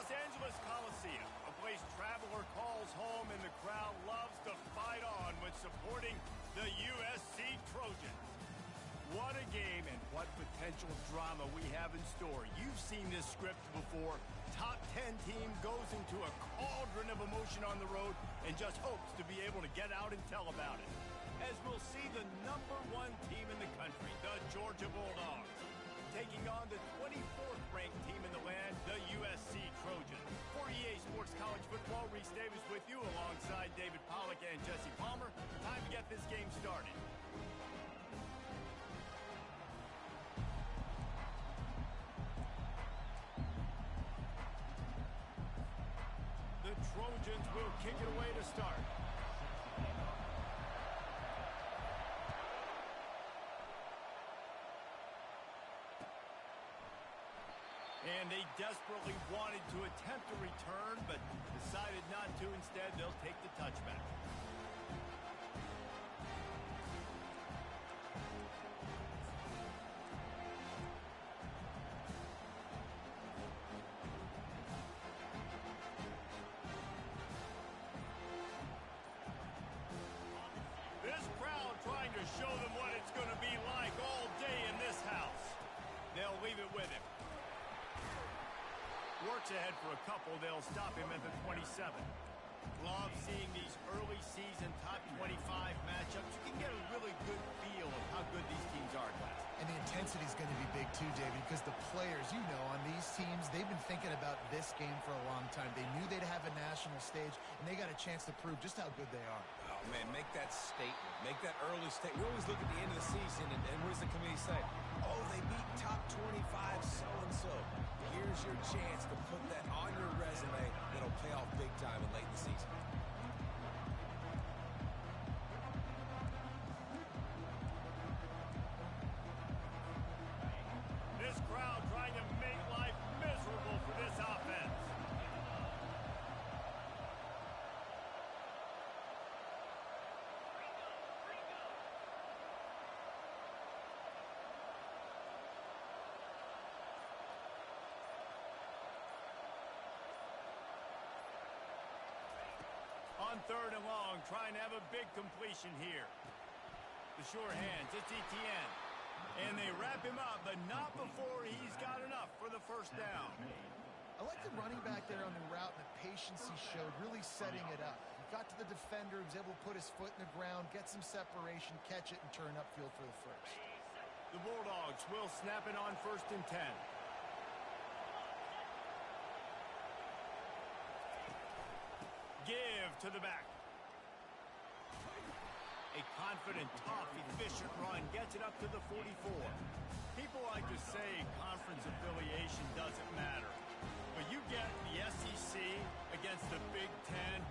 Los Angeles Coliseum, a place traveler calls home and the crowd loves to fight on when supporting the USC Trojans. What a game and what potential drama we have in store. You've seen this script before. Top 10 team goes into a cauldron of emotion on the road and just hopes to be able to get out and tell about it. As we'll see the #1 team in the country, the Georgia Bulldogs, taking on the 24th ranked team in the land, the USC Trojans. For EA Sports College Football, Reese Davis with you alongside David Pollack and Jesse Palmer. Time to get this game started. The Trojans will kick it away to start. And they desperately wanted to attempt a return, but decided not to. Instead, they'll take the touchback. This crowd trying to show them what it's going to be like all day in this house. They'll leave it with him. Works ahead for a couple. They'll stop him at the 27. Love seeing these early season top 25 matchups. You can get a really good feel of how good these teams are, guys. And the intensity is going to be big too, David, because the players, you know, on these teams, they've been thinking about this game for a long time. They knew they'd have a national stage, and they got a chance to prove just how good they are. Oh, man, make that statement. Make that early statement. We always look at the end of the season, and what does the committee say? Oh, they beat top 25 so-and-so. Here's your chance to put that on your resume that'll pay off big time in late in the season. This crowd trying to make life miserable for this offense. On 3rd and long, trying to have a big completion here. The sure hands, it's Etienne. And they wrap him up, but not before he's got enough for the first down. I like the running back there on the route and the patience he showed, really setting it up. He got to the defender, he was able to put his foot in the ground, get some separation, catch it, and turn upfield for the first. The Bulldogs will snap it on 1st and 10. Give to the back. A confident, tough, efficient run gets it up to the 44. People like to say conference affiliation doesn't matter. But you get the SEC against the Big Ten,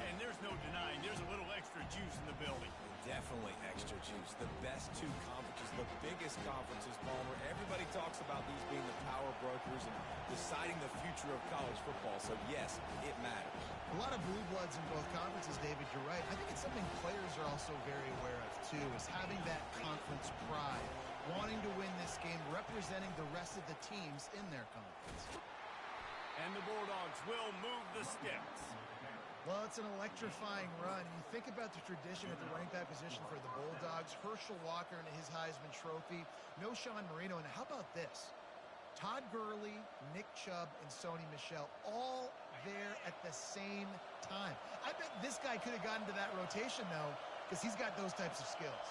and there's no denying there's a little extra juice in the building. Definitely extra juice. The best two conferences, the biggest conferences, Palmer. Everybody talks about these being the power brokers and deciding the future of college football. So, yes, it matters. A lot of blue bloods in both conferences, David, you're right. I think it's something players are also very aware of, too, is having that conference pride, wanting to win this game, representing the rest of the teams in their conference. And the Bulldogs will move the sticks. Well, it's an electrifying run. You think about the tradition at the running back position for the Bulldogs. Herschel Walker and his Heisman Trophy. No Sean Marino. And how about this? Todd Gurley, Nick Chubb, and Sony Michel all there at the same time. I bet this guy could have gotten to that rotation, though, because he's got those types of skills.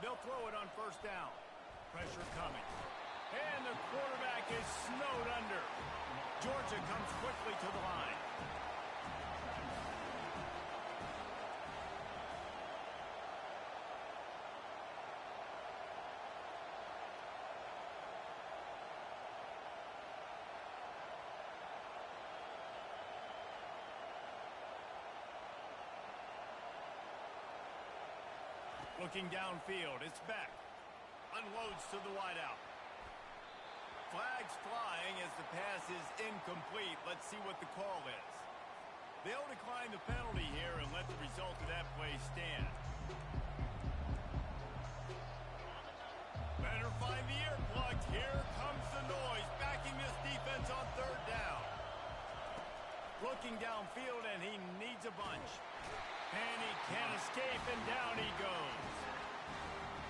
They'll throw it on 1st down. Pressure coming. And the quarterback is snowed under. Georgia comes quickly to the line. Looking downfield, it's Beck. Unloads to the wideout. Flags flying as the pass is incomplete. Let's see what the call is. They'll decline the penalty here and let the result of that play stand. Better find the earplugs. Here comes the noise, backing this defense on third down. Looking downfield, and he needs a bunch. And he can't escape, and down he goes.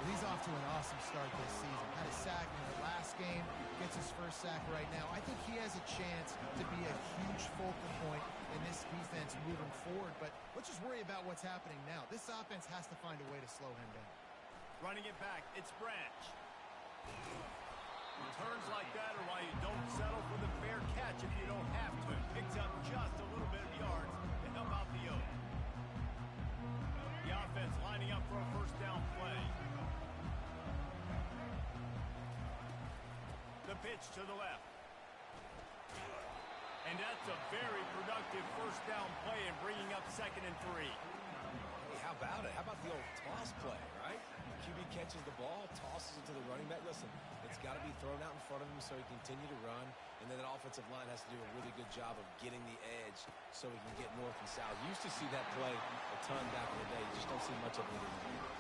Well, he's off to an awesome start this season. Had a sack in the last game, gets his first sack right now. I think he has a chance to be a huge focal point in this defense moving forward. But let's just worry about what's happening now. This offense has to find a way to slow him down. Running it back, it's Branch. Turns like that are why you don't settle for the fair catch if you don't have to. Picks up just a little bit of yards to help out the Oak. The offense lining up for a first down play. The pitch to the left. And that's a very productive first down play and bringing up 2nd and 3. Hey, how about it? How about the old toss play, right? QB catches the ball, tosses it to the running back. Listen, it's got to be thrown out in front of him so he can continue to run. And then that offensive line has to do a really good job of getting the edge so he can get north and south. You used to see that play a ton back in the day. You just don't see much of it anymore.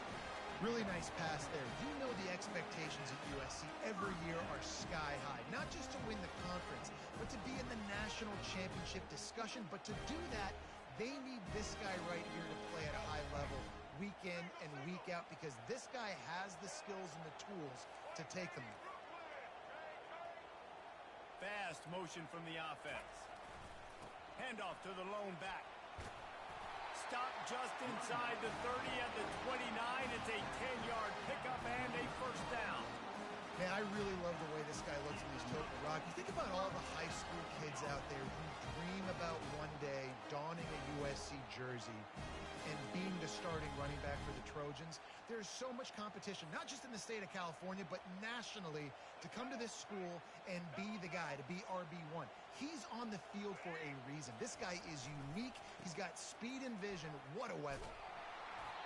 Really nice pass there. You know the expectations at USC every year are sky high. Not just to win the conference, but to be in the national championship discussion. But to do that, they need this guy right here to play at a high level week in and week out, because this guy has the skills and the tools to take them. Fast motion from the offense. Handoff to the lone back. Stop just inside the 30 at the 29. It's a 10-yard pickup and a first down. Man, I really love the way this guy looks in his tote rock. You think about all the high school kids out there who dream about one day donning a USC jersey and being the starting running back for the Trojans. There's so much competition, not just in the state of California, but nationally, to come to this school and be the guy, to be RB1. He's on the field for a reason. This guy is unique. He's got speed and vision. What a weapon.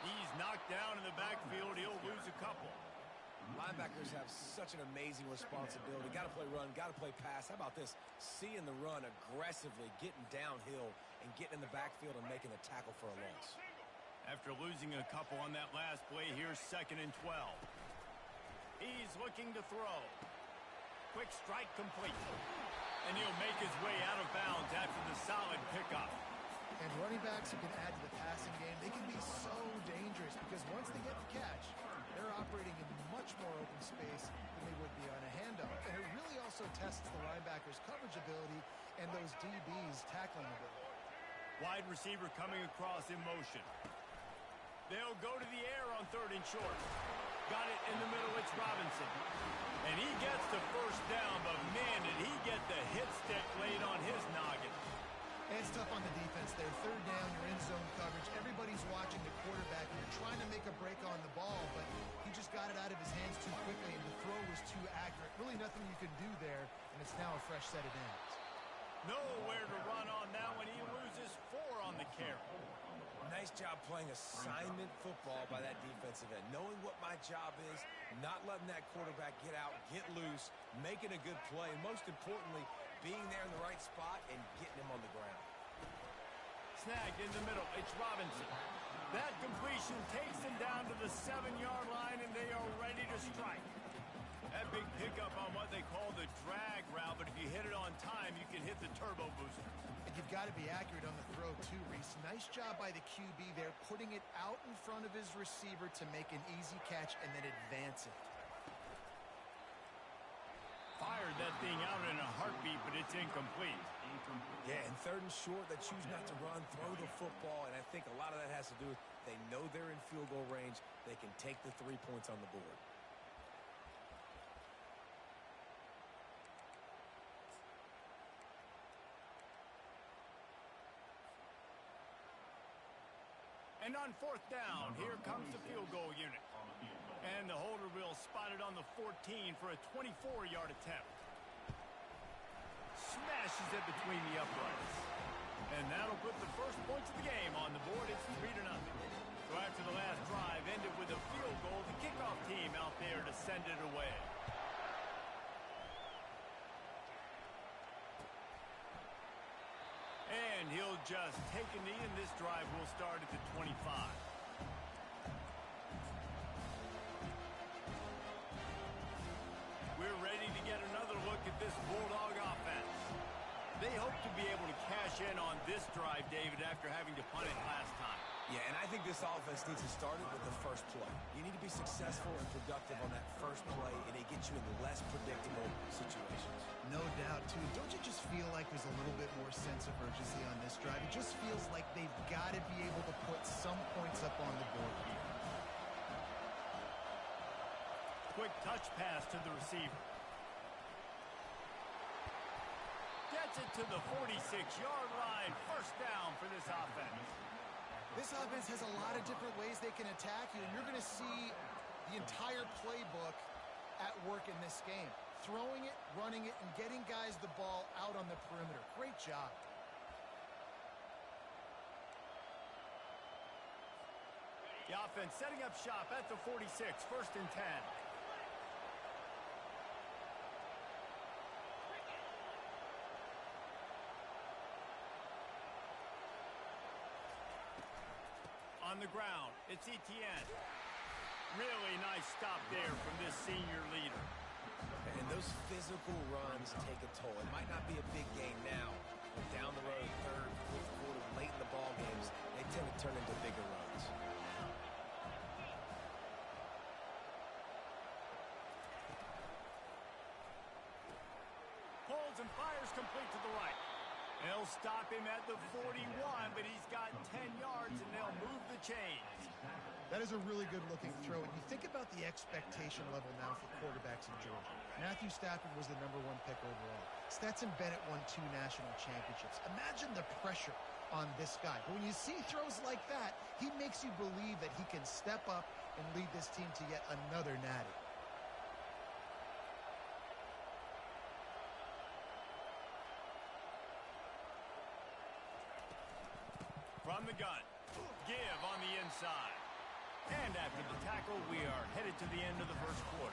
He's knocked down in the backfield. He'll lose a couple. Linebackers have such an amazing responsibility. Got to play run, got to play pass. How about this? Seeing the run aggressively, getting downhill, and getting in the backfield and making a tackle for a loss. After losing a couple on that last play, here's 2nd and 12. He's looking to throw. Quick strike complete. And he'll make his way out of bounds after the solid pickup. And running backs who can add to the passing game, they can be so dangerous because once they get the catch, they're operating in much more open space than they would be on a handoff. And it really also tests the linebackers' coverage ability and those DBs' tackling ability. Wide receiver coming across in motion. They'll go to the air on 3rd and short. Got it in the middle, it's Robinson. And he gets the first down, but man, did he get the hit stick laid on his noggin. And it's tough on the defense there. 3rd down, you're in zone coverage. Everybody's watching the quarterback, and you're trying to make a break on the ball, but he just got it out of his hands too quickly, and the throw was too accurate. Really nothing you can do there, and it's now a fresh set of downs. Nowhere to run on that one. He loses 4 on the carry. Nice job playing assignment football by that defensive end. Knowing what my job is, not letting that quarterback get out, get loose, making a good play, and most importantly, being there in the right spot and getting him on the ground. Snagged in the middle, it's Robinson. That completion takes him down to the 7-yard line, and they are ready to strike. That big pickup on what they call the drag route, but if you hit it on time, you can hit the turbo booster. And you've got to be accurate on the throw too, Reese. Nice job by the QB there, putting it out in front of his receiver to make an easy catch and then advance it. Fired that thing out in a heartbeat, but it's incomplete. Yeah, and 3rd and short, they choose not to run, throw the football, and I think a lot of that has to do with they know they're in field goal range. They can take the 3 points on the board. And on 4th down, here comes the field goal unit. And the holder will spot it on the 14 for a 24-yard attempt. Smashes it between the uprights. And that'll put the first points of the game on the board. It's 3-0. So after the last drive ended with a field goal, the kickoff team out there to send it away. And he'll just take a knee, and this drive will start at the 25. We're ready to get another look at this Bulldog offense. They hope to be able to cash in on this drive, David, after having to punt it last time. Yeah, and I think this offense needs to start it with the first play. You need to be successful and productive on that first play, and it gets you in less predictable situations. No doubt, too. Don't you just feel like there's a little bit more sense of urgency on this drive? It just feels like they've got to be able to put some points up on the board here. Quick touch pass to the receiver. Gets it to the 46-yard line. First down for this offense. This offense has a lot of different ways they can attack you, and you're going to see the entire playbook at work in this game. Throwing it, running it, and getting guys the ball out on the perimeter. Great job. The offense setting up shop at the 46, first and 10. On the ground, it's Etienne. Really nice stop there from this senior leader. And those physical runs take a toll. It might not be a big game now, but down the road, third, fourth quarter, late in the ball games, they tend to turn into bigger runs. Pulls and fires complete to the right. They'll stop him at the 41, but he's got 10 yards, and they'll move the chains. That is a really good-looking throw. And you think about the expectation level now for quarterbacks in Georgia. Matthew Stafford was the #1 pick overall. Stetson Bennett won 2 national championships. Imagine the pressure on this guy. But when you see throws like that, he makes you believe that he can step up and lead this team to yet another natty. From the gun, give on the inside. And after the tackle, we are headed to the end of the first quarter.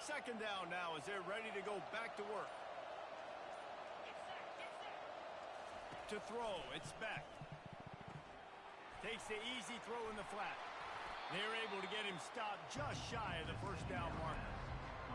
Second down now as they're ready to go back to work. To throw, it's Beck. Takes the easy throw in the flat. They're able to get him stopped just shy of the first down marker.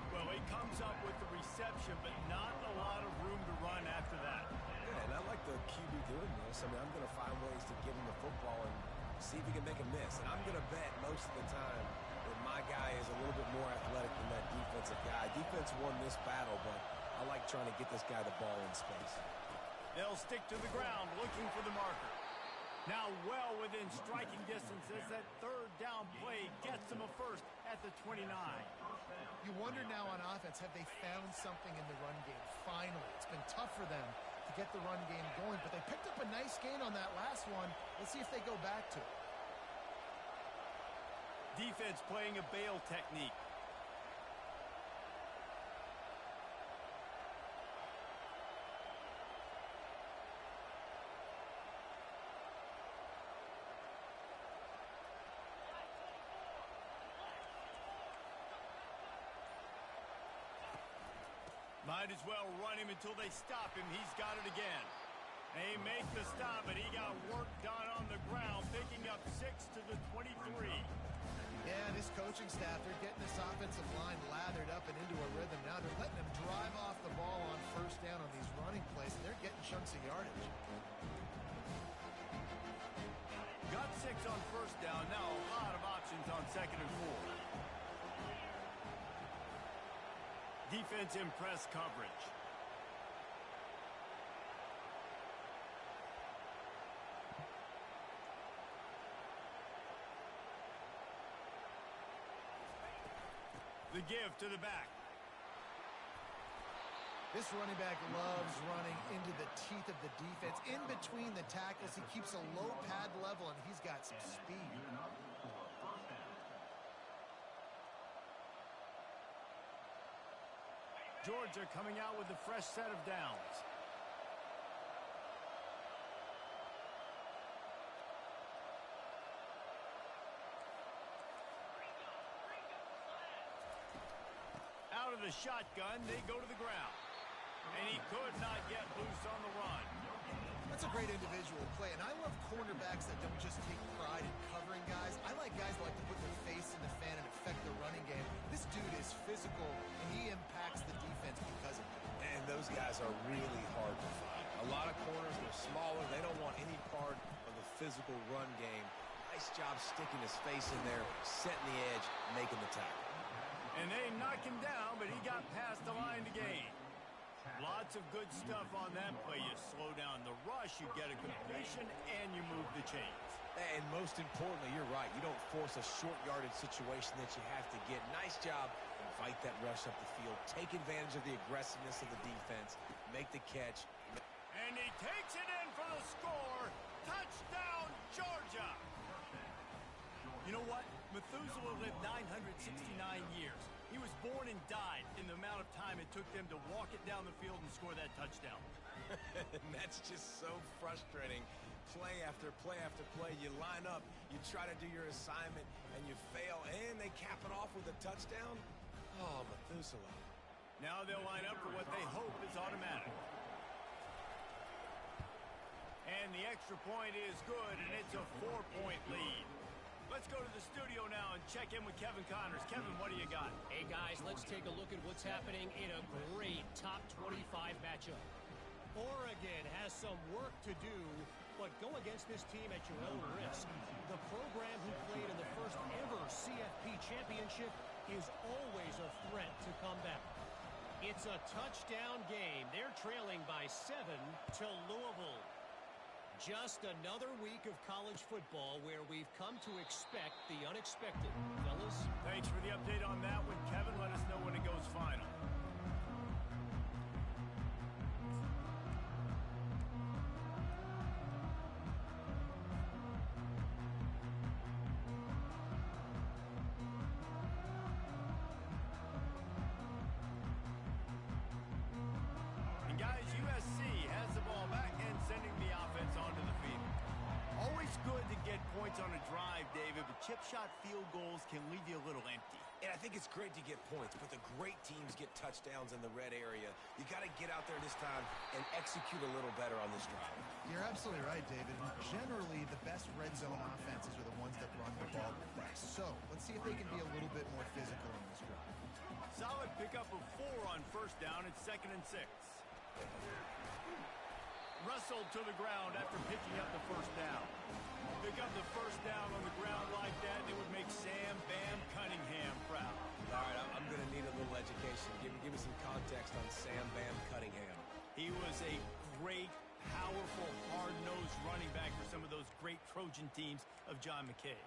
Well, he comes up with the reception, but not a lot of room to run after that. Yeah, and I like the QB doing this. I mean, I'm going to find ways to give him the football and see if he can make a miss. And I'm going to bet most of the time that my guy is a little bit more athletic than that defensive guy. Defense won this battle, but I like trying to get this guy the ball in space. They'll stick to the ground looking for the marker. Now well within striking distance as that third down play gets them a first at the 29. You wonder now on offense, have they found something in the run game? Finally, it's been tough for them to get the run game going, but they picked up a nice gain on that last one. Let's see if they go back to it. Defense playing a bail technique. Might as well run him until they stop him. He's got it again. They make the stop, but he got work done on the ground, picking up 6 to the 23. Yeah, this coaching staff, they're getting this offensive line lathered up and into a rhythm. Now they're letting them drive off the ball on first down on these running plays, and they're getting chunks of yardage. Got 6 on first down. Now a lot of options on second and 4. Defense in press coverage. The give to the back. This running back loves running into the teeth of the defense. In between the tackles, he keeps a low pad level, and he's got some speed. Georgia coming out with a fresh set of downs. Out of the shotgun, they go to the ground. And he could not get loose on the run. That's a great individual play, and I love cornerbacks that don't just take pride in covering guys. I like guys that like to put their face in the fan and affect the running game. This dude is physical, and he impacts the defense because of it. And those guys are really hard to find. A lot of corners, they're smaller. They don't want any part of the physical run game. Nice job sticking his face in there, setting the edge, making the tackle. And they knock him down, but he got past the line to gain. Lots of good stuff on that play. You slow down the rush, you get a completion, and you move the chains. And most importantly, you're right. You don't force a short yardage situation that you have to get. Nice job. Invite that rush up the field. Take advantage of the aggressiveness of the defense. Make the catch. And he takes it in for the score. Touchdown, Georgia. You know what? Methuselah lived 969 years. He was born and died in the amount of time it took them to walk it down the field and score that touchdown. That's just so frustrating. Play after play after play. You line up, you try to do your assignment, and you fail, and they cap it off with a touchdown? Oh, Methuselah. Now they'll line up for what they hope is automatic. And the extra point is good, and it's a 4-point lead. Let's go to the studio now and check in with Kevin Connors. Kevin, what do you got? Hey, guys, let's take a look at what's happening in a great top 25 matchup. Oregon has some work to do, but go against this team at your own risk. The program who played in the first ever CFP championship is always a threat to come back. It's a touchdown game. They're trailing by 7 to Louisville. Just another week of college football where we've come to expect the unexpected. Fellas? Thanks for the update on that one, Kevin. Let us know when it goes final. And guys, USC has the ball back and sending the offense onto the field. Always good to get points on a drive, David, but chip shot field goals can leave you a little empty. And I think it's great to get points, but the great teams get touchdowns in the red area. You got to get out there this time and execute a little better on this drive. You're absolutely right, David. Generally, the best red zone offenses are the ones that run the ball the best. So, let's see if they can be a little bit more physical in this drive. Solid pickup of 4 on first down. It's 2nd and 6. Russell to the ground after picking up the first down. Pick up the first down on the ground like that, it would make Sam Bam Cunningham proud. All right, I'm going to need a little education. Give me some context on Sam Bam Cunningham. He was a great, powerful, hard-nosed running back for some of those great Trojan teams of John McKay.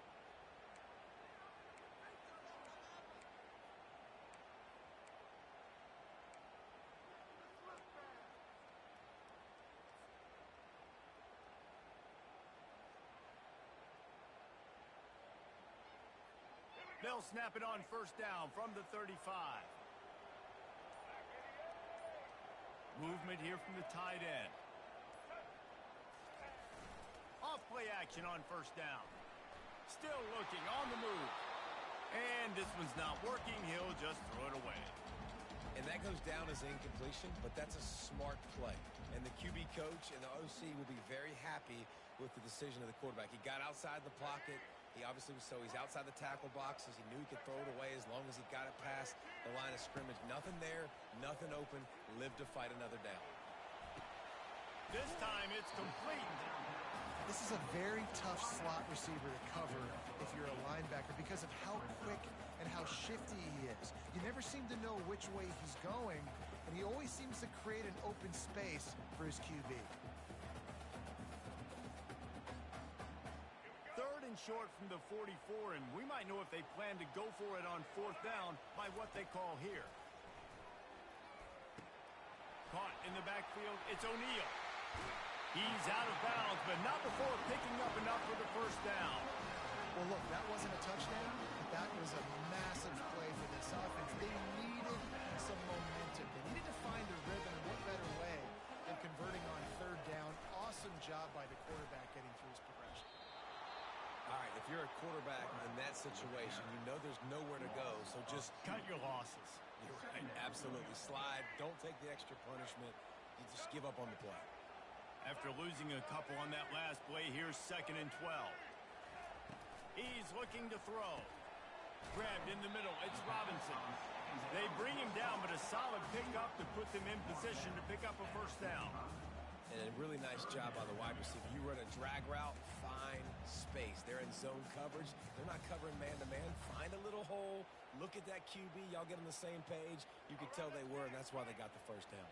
They'll snap it on first down from the 35. Movement here from the tight end. Off play action on first down. Still looking on the move. And this one's not working. He'll just throw it away. And that goes down as incompletion, but that's a smart play. And the QB coach and the OC will be very happy with the decision of the quarterback. He got outside the pocket. He obviously was he's outside the tackle boxes. He knew he could throw it away as long as he got it past the line of scrimmage. Nothing there, nothing open. Live to fight another down. This time it's complete. This is a very tough slot receiver to cover if you're a linebacker because of how quick and how shifty he is. You never seem to know which way he's going, and he always seems to create an open space for his QB. Short from the 44, and we might know if they plan to go for it on fourth down by what they call here. caught in the backfield. It's O'Neal. He's out of bounds, but not before picking up enough for the first down. Well, look, that wasn't a touchdown, but that was a massive play for this offense. They needed some momentum. They needed to find a rhythm, and what better way than converting on third down. Awesome job by the quarterback getting through his progression. All right, if you're a quarterback in that situation, you know there's nowhere to go, so just Cut your losses. You're right, absolutely. Slide, don't take the extra punishment. You just give up on the play. After losing a couple on that last play, here's 2nd and 12. He's looking to throw. Grabbed in the middle. It's Robinson. They bring him down, but a solid pickup to put them in position to pick up a first down. And a really nice job by the wide receiver. You run a drag route, find space. They're in zone coverage. They're not covering man-to-man. Find a little hole. Look at that QB. Y'all get on the same page. You could tell they were, and that's why they got the first down.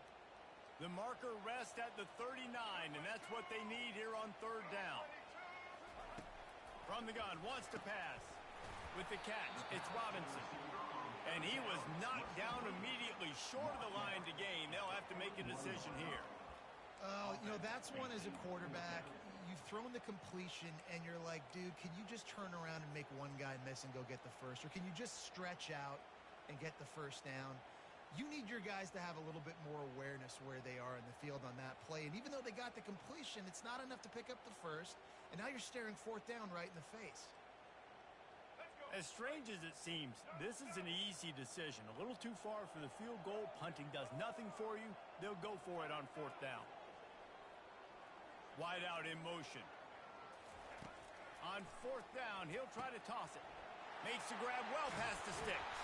The marker rests at the 39, and that's what they need here on third down. From the gun, wants to pass. With the catch, it's Robinson. And he was knocked down immediately short of the line to gain. They'll have to make a decision here. Oh, you know, that's one as a quarterback. You've thrown the completion, and you're like, dude, can you just turn around and make one guy miss and go get the first? Or can you just stretch out and get the first down? You need your guys to have a little bit more awareness where they are in the field on that play. And even though they got the completion, it's not enough to pick up the first. And now you're staring fourth down right in the face. As strange as it seems, this is an easy decision. A little too far for the field goal. Punting does nothing for you. They'll go for it on fourth down. Wide out in motion. On fourth down, he'll try to toss it. Makes the grab well past the sticks.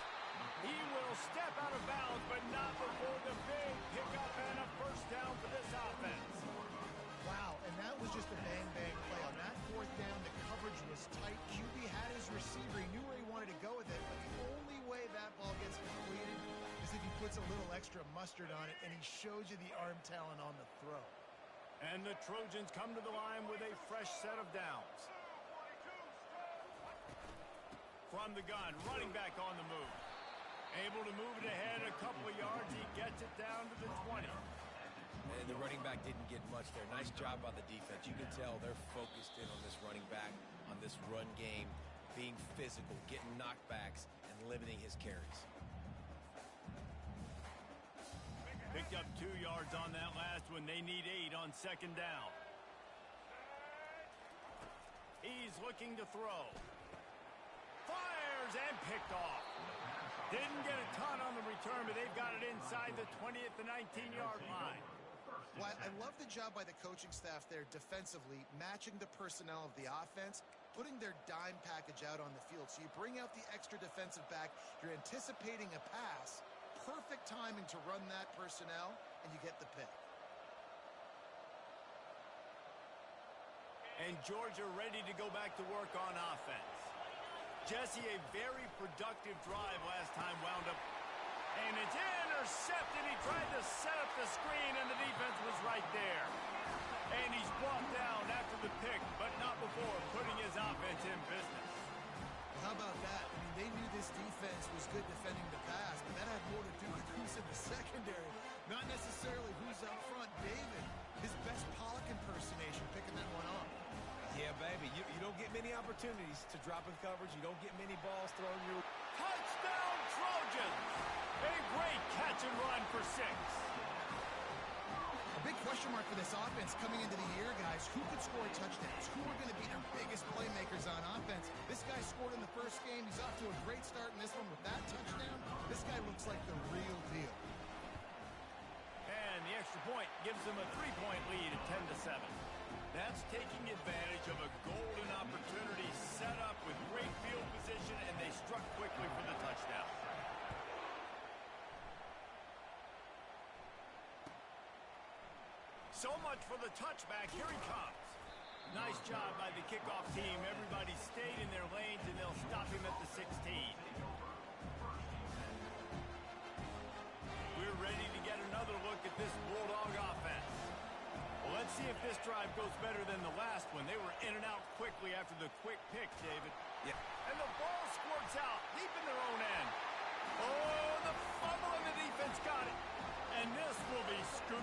He will step out of bounds, but not before the big pickup and a first down for this offense. Wow, and that was just a bang-bang play. On that fourth down, the coverage was tight. QB had his receiver. He knew where he wanted to go with it, but the only way that ball gets completed is if he puts a little extra mustard on it, and he shows you the arm talent on the throw. And the Trojans come to the line with a fresh set of downs. From the gun, running back on the move. Able to move it ahead a couple of yards. He gets it down to the 20. And the running back didn't get much there. Nice job by the defense. You can tell they're focused in on this running back, on this run game, being physical, getting knockbacks, and limiting his carries. Picked up 2 yards on that last one. They need 8 on second down. He's looking to throw. Fires and picked off. Didn't get a ton on the return, but they've got it inside the 20 at the 19-yard line. Well, I love the job by the coaching staff there defensively, matching the personnel of the offense, putting their dime package out on the field. So you bring out the extra defensive back, you're anticipating a pass, perfect timing to run that personnel, and you get the pick. And Georgia ready to go back to work on offense. Jesse, a very productive drive last time, wound up. And it's intercepted. He tried to set up the screen, and the defense was right there. And he's brought down after the pick, but not before putting his offense in business. Well, how about that? I mean, they knew this defense was good defending the pass, but that had more to do with who's in the secondary, not necessarily who's up front. David, his best Pollock impersonation, picking that one off. Yeah, baby. You don't get many opportunities to drop in coverage. You don't get many balls thrown your... Touchdown, Trojans! A great catch and run for 6. A big question mark for this offense coming into the year, guys. Who could score touchdowns? Who are going to be their biggest playmakers on offense? This guy scored in the first game. He's off to a great start in this one with that touchdown. This guy looks like the real deal. And the extra point gives them a 3-point lead at 10-7. That's taking advantage of a golden opportunity set up with great field position, and they struck quickly for the touchdown. So much for the touchback. Here he comes. Nice job by the kickoff team. Everybody stayed in their lanes, and they'll stop him at the 16. We're ready to get another look at this Bulldog offense. Well, let's see if this drive goes better than the last one. They were in and out quickly after the quick pick, David. Yeah. And the ball squirts out deep in their own end. Oh, the fumble, and the defense got it. And this will be scooped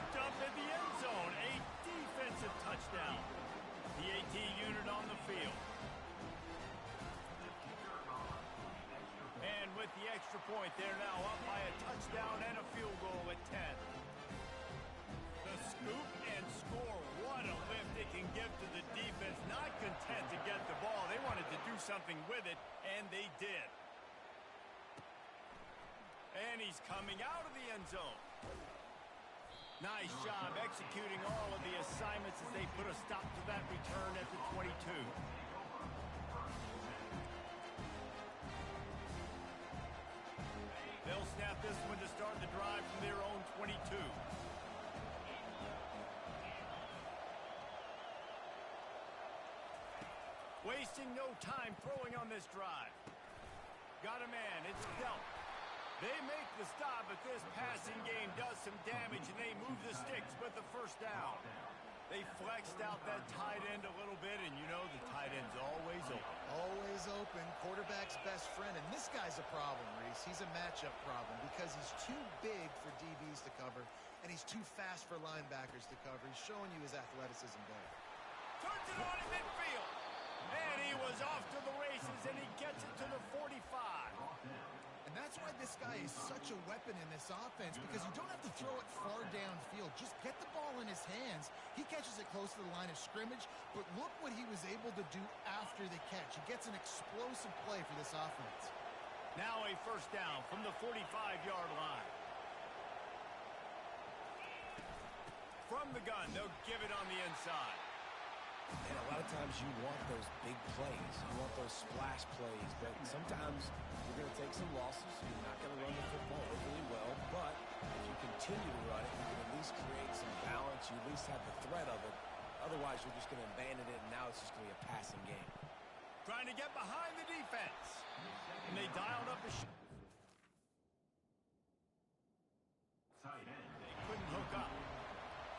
the extra point. They're now up by a touchdown and a field goal at 10. The scoop and score. What a lift it can give to the defense. Not content to get the ball. They wanted to do something with it, and they did. And he's coming out of the end zone. Nice job executing all of the assignments as they put a stop to that return at the 22. They'll snap this one to start the drive from their own 22. Wasting no time throwing on this drive. Got a man. It's dealt. They make the stop, but this passing game does some damage, and they move the sticks with the first down. They flexed out that tight end a little bit, and you know the tight end's always open. Always open. Quarterback's best friend, and this guy's a problem, Reese. He's a matchup problem because he's too big for DBs to cover, and he's too fast for linebackers to cover. He's showing you his athleticism there. Turns it on in midfield. And he was off to the races, and he gets it to the 45. And that's why this guy is such a weapon in this offense, because you don't have to throw it far downfield. Just get the ball in his hands. He catches it close to the line of scrimmage, but look what he was able to do after the catch. He gets an explosive play for this offense. Now a first down from the 45-yard line. From the gun, they'll give it on the inside. And a lot of times you want those big plays. You want those splash plays. But sometimes you're going to take some losses. You're not going to run the football overly well. But if you continue to run it, you can at least create some balance. You at least have the threat of it. Otherwise, you're just going to abandon it, and now it's just going to be a passing game. Trying to get behind the defense. And they dialed up a They couldn't hook up.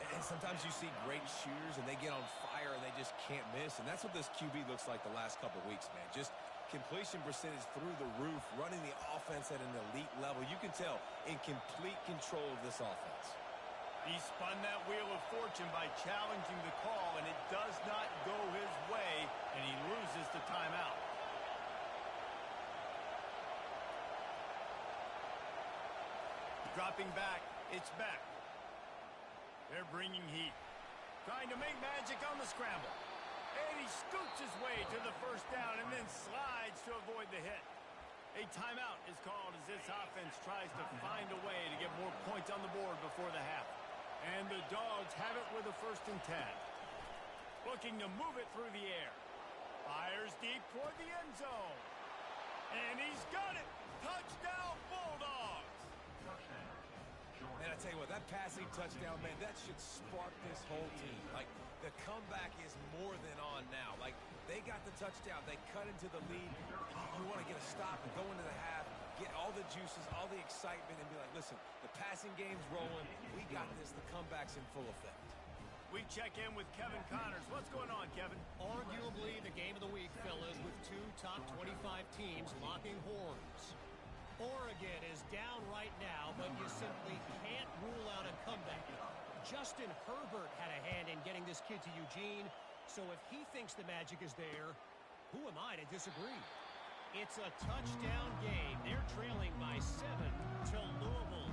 And sometimes you see great shooters, and they get on fire, and they just can't miss. And that's what this QB looks like the last couple weeks, man. Just completion percentage through the roof, running the offense at an elite level. You can tell in complete control of this offense. He spun that wheel of fortune by challenging the call, and it does not go his way, and he loses the timeout. Dropping back, it's back. They're bringing heat. Trying to make magic on the scramble. And he scoots his way to the first down and then slides to avoid the hit. A timeout is called as this offense tries to find a way to get more points on the board before the half. And the Dogs have it with a 1st and 10. Looking to move it through the air. Fires deep toward the end zone. And he's got it. Touchdown, Bulldogs. Man, I tell you what, that passing touchdown, man, that should spark this whole team. Like, the comeback is more than on now. Like, they got the touchdown. They cut into the lead. You want to get a stop and go into the half, get all the juices, all the excitement, and be like, listen, the passing game's rolling. We got this. The comeback's in full effect. We check in with Kevin Connors. What's going on, Kevin? Arguably the game of the week, fellas, with two top 25 teams locking horns. Oregon is down right now, but you simply can't rule out a comeback. Justin Herbert had a hand in getting this kid to Eugene, so if he thinks the magic is there, who am I to disagree? It's a touchdown game. They're trailing by 7 to Louisville.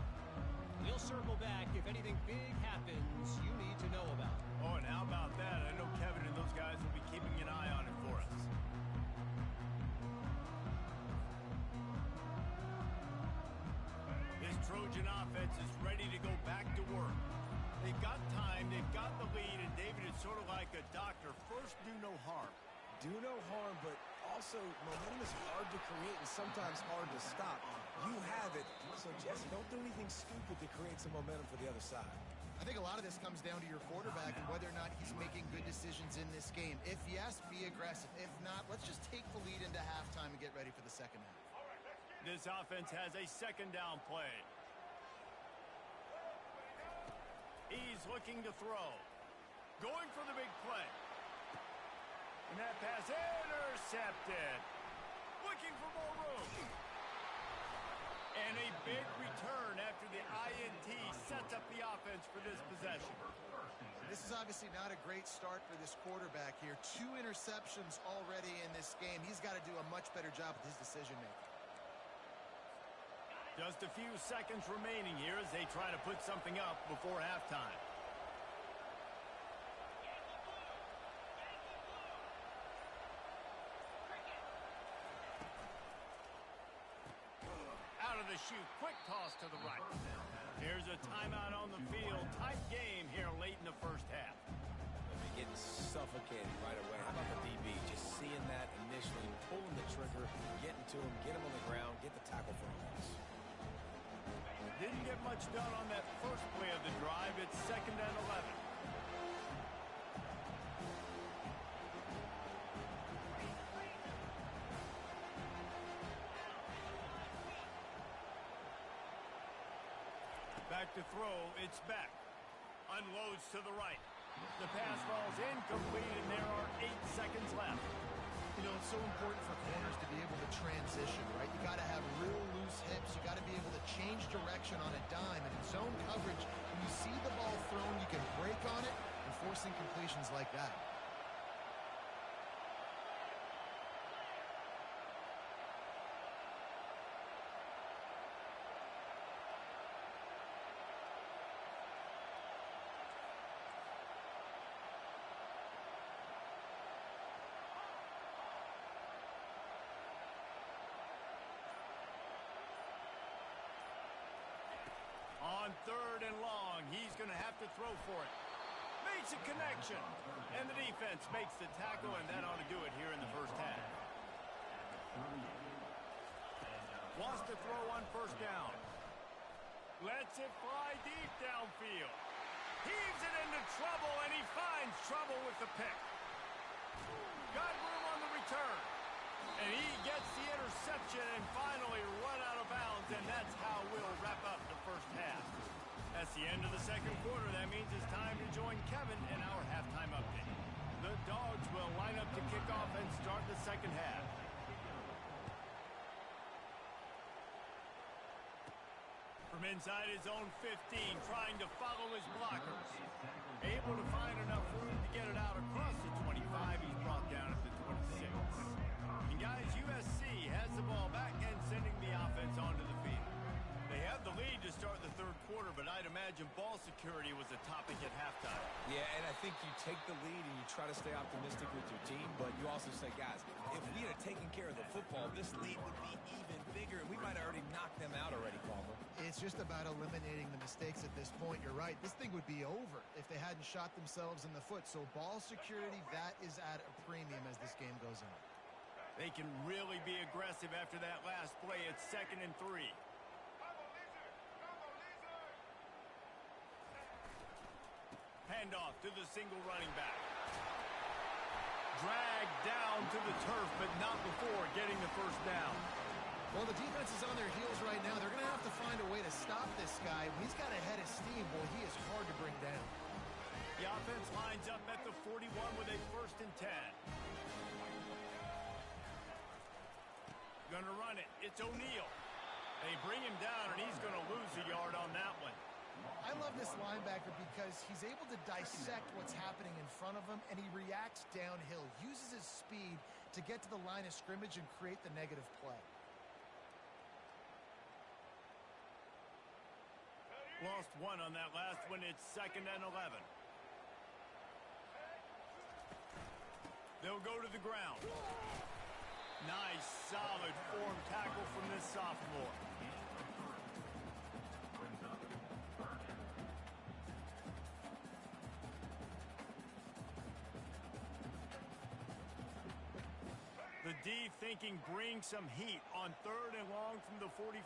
We'll circle back if anything big happens you need to know about. Oh, and how about that? I know Kevin and those guys will be keeping an eye on it for us. This Trojan offense is ready to go back to work. They've got time, they've got the lead, and David is sort of like a doctor. First, do no harm. Do no harm, but also momentum is hard to create and sometimes hard to stop. You have it, so Jesse, don't do anything stupid to create some momentum for the other side. I think a lot of this comes down to your quarterback and whether or not he's making good decisions in this game. If yes, be aggressive. If not, let's just take the lead into halftime and get ready for the second half. This offense has a 2nd down play. He's looking to throw. Going for the big play. And that pass intercepted. Looking for more room. And a big return after the INT sets up the offense for this possession. This is obviously not a great start for this quarterback here. 2 interceptions already in this game. He's got to do a much better job with his decision-making. Just a few seconds remaining here as they try to put something up before halftime. Out of the chute, quick toss to the right. Here's a timeout on the field. Tight game here late in the first half. They're getting suffocated right away. How about the DB? Just seeing that initially, pulling the trigger, getting to him, get him on the ground, get the tackle for a loss. Didn't get much done on that first play of the drive. It's 2nd and 11. Back to throw, it's back. Unloads to the right. The pass falls incomplete, and there are 8 seconds left. You know, it's so important for corners to be able to transition, right? You got to have real loose hips. You got to be able to change direction on a dime. And in zone coverage, when you see the ball thrown, you can break on it and force incompletions like that. On 3rd and long, he's going to have to throw for it. Makes a connection. And the defense makes the tackle, and that ought to do it here in the first half. Wants to throw on 1st down. Lets it fly deep downfield. Heaves it into trouble, and he finds trouble with the pick. Got room on the return. And he gets the interception and finally run out of bounds, and that's how we'll wrap up the first half. That's the end of the 2nd quarter. That means it's time to join Kevin in our halftime update. The Dogs will line up to kick off and start the 2nd half. From inside his own 15, trying to follow his blockers. Able to find enough room to get it out across the 25. He's brought down at the 26. And guys, USC has the ball back and sending the offense onto the field. They have the lead to start the 3rd quarter, but I'd imagine ball security was a topic at halftime. Yeah, and I think you take the lead and you try to stay optimistic with your team, but you also say, guys, if we had taken care of the football, this lead would be even bigger, and we might have already knocked them out already, Palmer. It's just about eliminating the mistakes at this point. You're right. This thing would be over if they hadn't shot themselves in the foot. So ball security, that is at a premium as this game goes on. They can really be aggressive after that last play. It's 2nd and 3. Handoff to the single running back. Dragged down to the turf, but not before getting the 1st down. Well, the defense is on their heels right now. They're going to have to find a way to stop this guy. When he's got a head of steam, boy, he is hard to bring down. The offense lines up at the 41 with a 1st and 10. Gonna run it. It's O'Neal. They bring him down, and he's gonna lose a yard on that one. I love this linebacker because he's able to dissect what's happening in front of him, and he reacts downhill, uses his speed to get to the line of scrimmage and create the negative play. Lost one on that last one. It's 2nd and 11. They'll go to the ground. Nice, solid form tackle from this sophomore. The D thinking bring some heat on 3rd and long from the 44.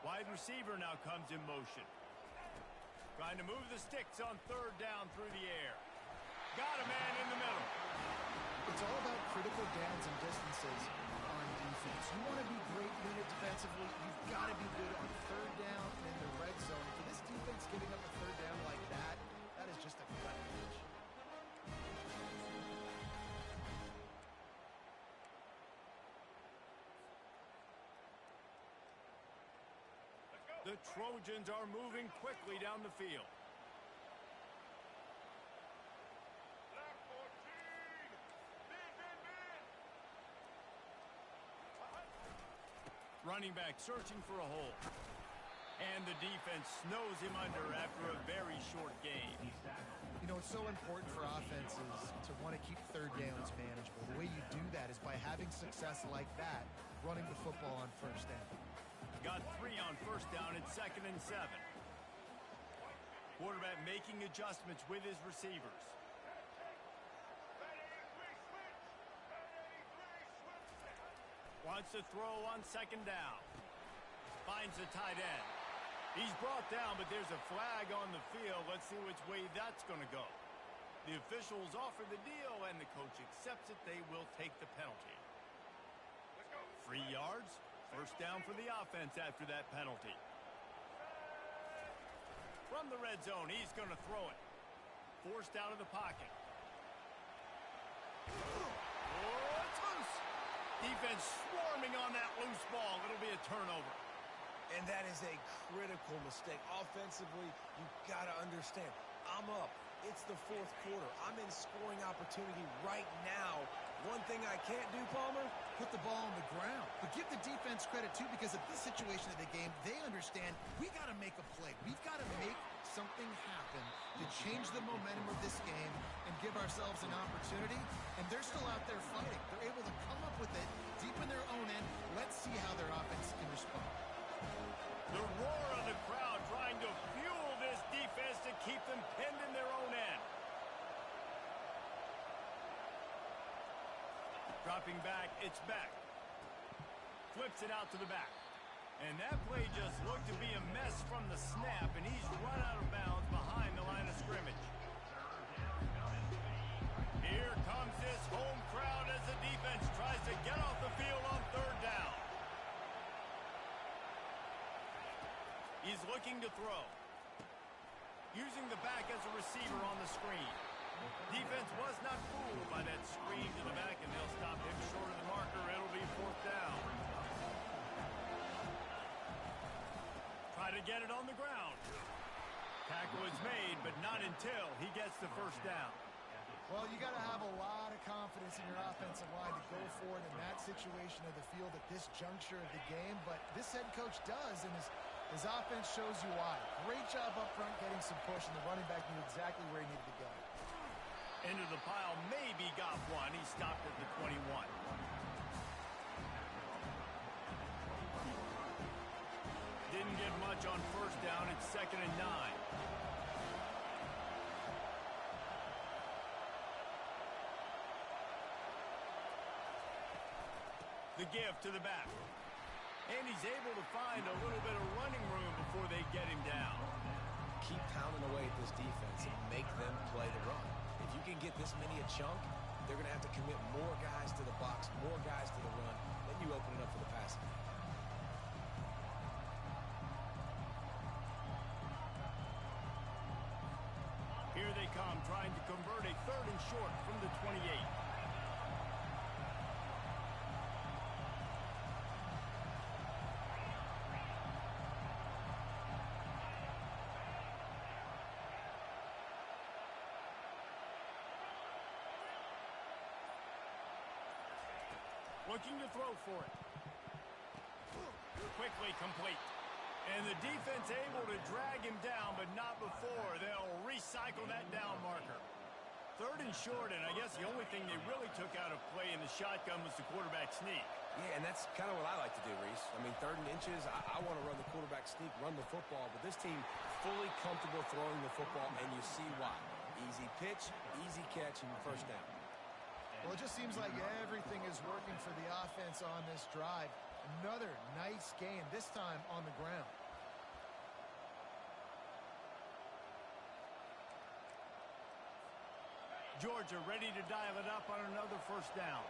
Wide receiver now comes in motion. Trying to move the sticks on 3rd down through the air. Got a man in the middle. It's all about critical downs and distances on defense. You want to be great unit defensively, you've got to be good on 3rd down and in the red zone. For this defense giving up a 3rd down like that, that is just a gut punch. The Trojans are moving quickly down the field. running back searching for a hole. And the defense snows him under after a very short game. You know, it's so important for offenses to want to keep third downs manageable. The way you do that is by having success like that, running the football on first down. Got 3 on first down and 2nd and 7. Quarterback making adjustments with his receivers. Wants to throw on 2nd down. Finds the tight end. He's brought down, but there's a flag on the field. Let's see which way that's going to go. The officials offer the deal, and the coach accepts it. They will take the penalty. 3 yards. First down for the offense after that penalty. From the red zone, he's going to throw it. Forced out of the pocket. Oh, it's loose. Defense swarming on that loose ball. It'll be a turnover. And that is a critical mistake. Offensively, you've got to understand, I'm up. It's the 4th quarter. I'm in scoring opportunity right now. One thing I can't do, Palmer, put the ball on the ground. But give the defense credit, too, because at this situation of the game, they understand we got to make a play. We've got to make something happen to change the momentum of this game and give ourselves an opportunity. And they're still out there fighting. They're able to come up with it deep in their own end. Let's see how their offense can respond. The roar of the crowd trying to fuel this defense to keep them pinned in their own end. Dropping back, it's back. Flips it out to the back. And that play just looked to be a mess from the snap, and he's run out of bounds behind the line of scrimmage. Here comes this home crowd as the defense tries to get off the field on 3rd down. He's looking to throw. Using the back as a receiver on the screen. Defense was not fooled by that screen to the back, and they'll stop him short of the marker. It'll be 4th down. Try to get it on the ground. Tackle is made, but not until he gets the first down. Well, you got to have a lot of confidence in your offensive line to go forward in that situation of the field at this juncture of the game, but this head coach does, and his offense shows you why. Great job up front getting some push, and the running back knew exactly where he needed to go. Into the pile, maybe got one. He stopped at the 21. Didn't get much on first down. It's 2nd and 9. The give to the back. And he's able to find a little bit of running room before they get him down. keep pounding away at this defense and make them play the run. If you can get this many a chunk, they're going to have to commit more guys to the box, more guys to the run. Then you open it up for the passing. Here they come, trying to convert a 3rd and short from the 28. Looking to throw for it. Quickly complete. And the defense able to drag him down, but not before. They'll recycle that down marker. 3rd and short, and I guess the only thing they really took out of play in the shotgun was the quarterback sneak. Yeah, and that's kind of what I like to do, Reese. I mean, 3rd and inches, I want to run the quarterback sneak, run the football, but this team fully comfortable throwing the football, and you see why. Easy pitch, easy catch, and first down. Well, it just seems like everything is working for the offense on this drive. Another nice game, this time on the ground. Georgia ready to dial it up on another first down.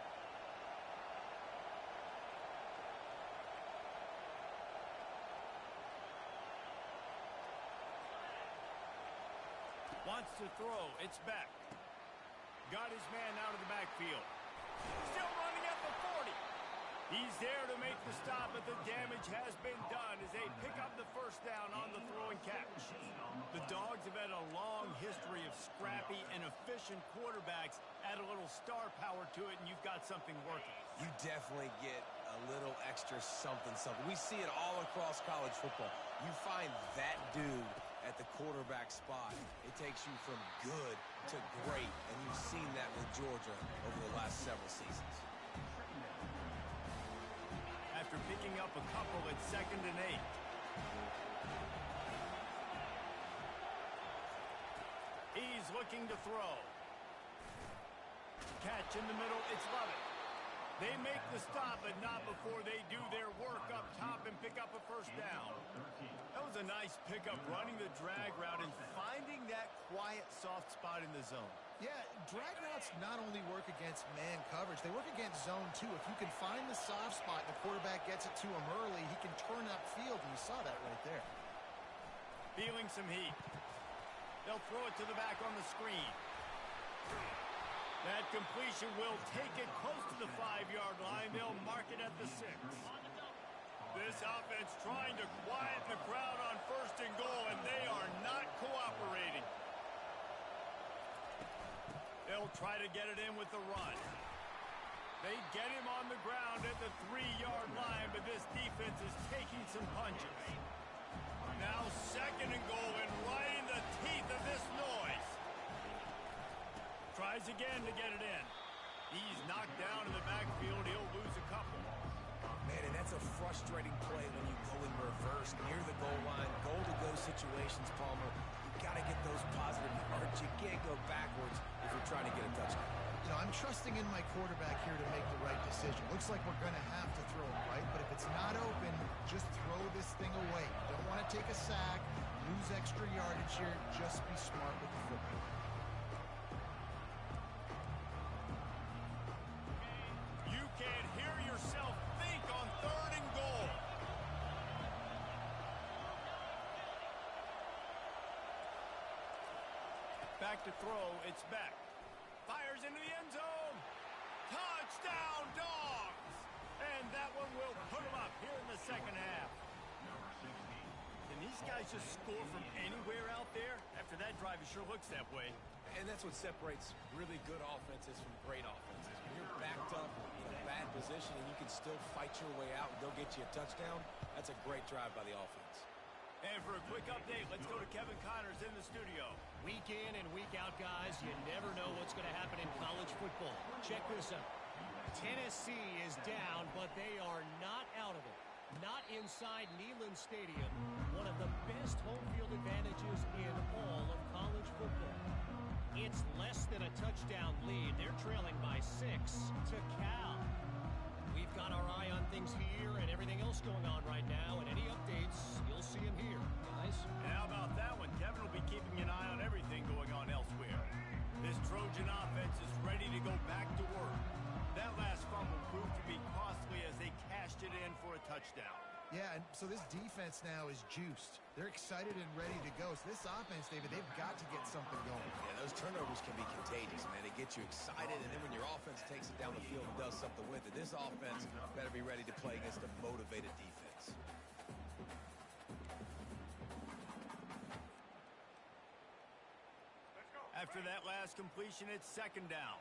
Wants to throw. It's back. Got his man out of the backfield. Still running at the 40. He's there to make the stop, but the damage has been done as they pick up the first down on the throw and catch. The Dogs have had a long history of scrappy and efficient quarterbacks. Add a little star power to it, and you've got something working. You definitely get a little extra something. We see it all across college football. You find that dude at the quarterback spot. It takes you from good to great, and you've seen that with Georgia over the last several seasons. After picking up a couple at 2nd and 8. He's looking to throw. Catch in the middle, it's Lovett. They make the stop, but not before they do their work up top and pick up a first down. That was a nice pickup, running the drag route and finding that quiet, soft spot in the zone. Yeah, drag routes not only work against man coverage, they work against zone too. If you can find the soft spot and the quarterback gets it to him early, he can turn upfield, and you saw that right there. Feeling some heat. They'll throw it to the back on the screen. That completion will take it close to the 5-yard line. They'll mark it at the 6. This offense trying to quiet the crowd on 1st and goal, and they are not cooperating. They'll try to get it in with the run. They get him on the ground at the 3-yard line, but this defense is taking some punches. Now 2nd and goal, and right in the teeth of this noise. Tries again to get it in. He's knocked down in the backfield. He'll lose a couple. Man, and that's a frustrating play when you go in reverse near the goal line. Goal-to-go situations, Palmer. You got to get those positive yards. You can't go backwards if you're trying to get a touchdown. You know, I'm trusting in my quarterback here to make the right decision. Looks like we're going to have to throw it, right? But if it's not open, just throw this thing away. Don't want to take a sack, lose extra yardage here. Just be smart with the football. You can't hear yourself think on 3rd and goal. Back to throw, it's Beck. Fires into the end zone. Touchdown, Dogs! And that one will put them up here in the 2nd half. Can these guys just score from anywhere out there? After that drive, it sure looks that way. And that's what separates really good offenses from great offenses. When you're backed up in a bad position and you can still fight your way out and go get you a touchdown, that's a great drive by the offense. And for a quick update, let's go to Kevin Connors in the studio. Week in and week out, guys, you never know what's going to happen in college football. Check this out. Tennessee is down, but they are not out of it. Not inside Neyland Stadium, one of the best home field advantages in all of college football. It's less than a touchdown lead. They're trailing by 6 to Cal. We've got our eye on things here and everything else going on right now, and any updates, you'll see them here, guys. And how about that one? Kevin will be keeping an eye on everything going on elsewhere. This Trojan offense is ready to go back to work. That last fumble proved to be costly as they cashed it in for a touchdown. Yeah, and so this defense now is juiced. They're excited and ready to go. So this offense, David, they've got to get something going. Yeah, those turnovers can be contagious, man. They get you excited, and then when your offense takes it down the field and does something with it, this offense better be ready to play against a motivated defense. After that last completion, it's 2nd down.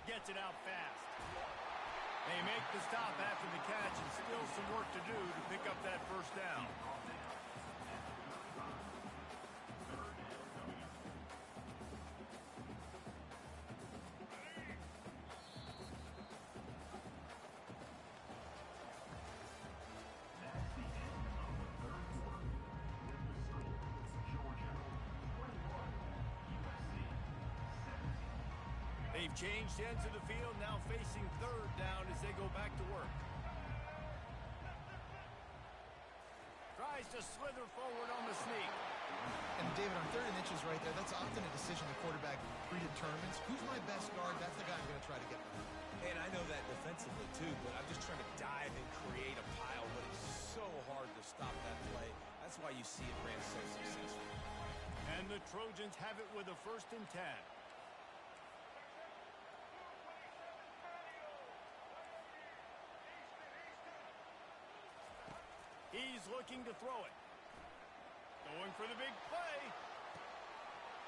Gets it out fast. They make the stop after the catch, and still some work to do to pick up that first down. They've changed ends of the field, now facing 3rd down as they go back to work. Tries to slither forward on the sneak. And David, on 3rd and inches right there, that's often a decision the quarterback predetermines. Who's my best guard? That's the guy I'm going to try to get. And I know that defensively too, but I'm just trying to dive and create a pile, but it's so hard to stop that play. That's why you see it ran so successful. And the Trojans have it with a 1st and 10. He's looking to throw it. Going for the big play.